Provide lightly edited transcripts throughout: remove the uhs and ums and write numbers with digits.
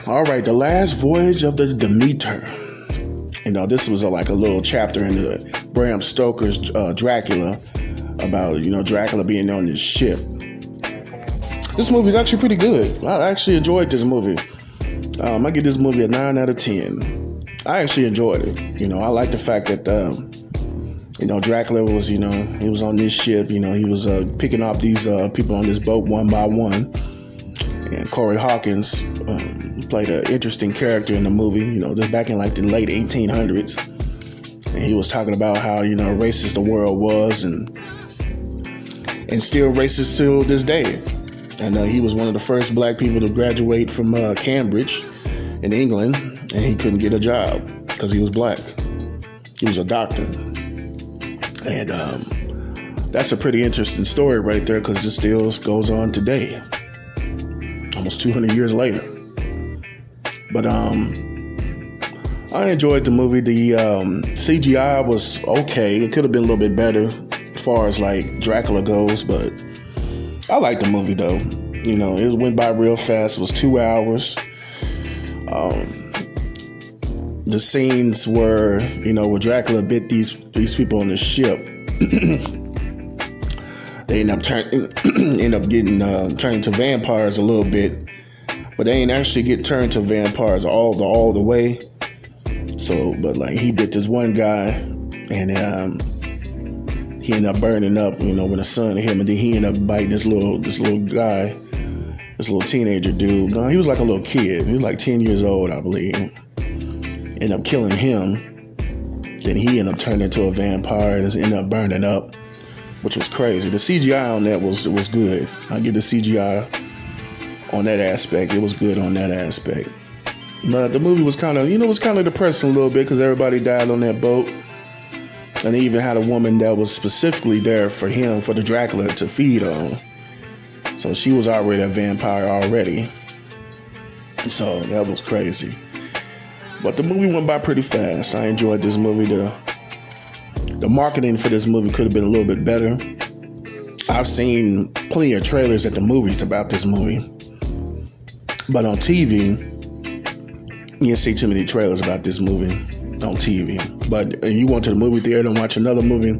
All right, the last voyage of the Demeter. This was like a little chapter in the Bram Stoker's Dracula about, Dracula being on this ship. This movie is actually pretty good. I actually enjoyed this movie. I give this movie a 9 out of 10. I actually enjoyed it. I like the fact that, Dracula was, he was on this ship. He was picking off these people on this boat one by one. And Corey Hawkins played an interesting character in the movie, this back in like the late 1800s. And he was talking about how, racist the world was and still racist till this day. And he was one of the first black people to graduate from Cambridge in England, and he couldn't get a job because he was black. He was a doctor. And that's a pretty interesting story right there, because it still goes on today, almost 200 years later. But I enjoyed the movie. The CGI was okay. It could have been a little bit better as far as like Dracula goes, but I liked the movie though. It went by real fast. It was 2 hours. The scenes were, where Dracula bit these people on the ship. They end up getting turned to vampires a little bit, but they ain't actually get turned to vampires all the way. So, but like he bit this one guy, and he ended up burning up, when the sun hit him, and then he ended up biting this little guy, this little teenager dude. No, he was like a little kid. He was like 10 years old, I believe. Ended up killing him. Then he ended up turning into a vampire and ended up burning up, which was crazy. The CGI on that was good. I give the CGI on that aspect. It was good on that aspect. But the movie was kind of, depressing a little bit because everybody died on that boat. And they even had a woman that was specifically there for him, for the Dracula to feed on. So she was already a vampire already. So that was crazy. But the movie went by pretty fast. I enjoyed this movie. The marketing for this movie could have been a little bit better. I've seen plenty of trailers at the movies about this movie. But on TV, you didn't see too many trailers about this movie on TV. But you went to the movie theater and watch another movie,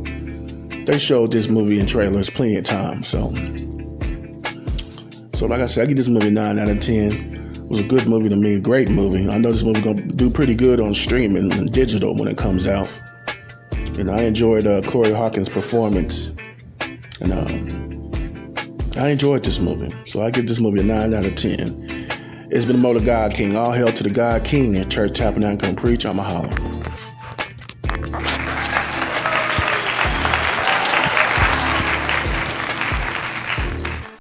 they showed this movie in trailers plenty of times. So like I said, I give this movie a 9 out of 10. It was a good movie to me, a great movie. I know this movie gonna do pretty good on streaming and digital when it comes out. And I enjoyed Corey Hawkins' performance. And I enjoyed this movie. So I give this movie a 9 out of 10. It's been the God King. All hail to the God King at Church Tabernacle and Preach. I'm a holler.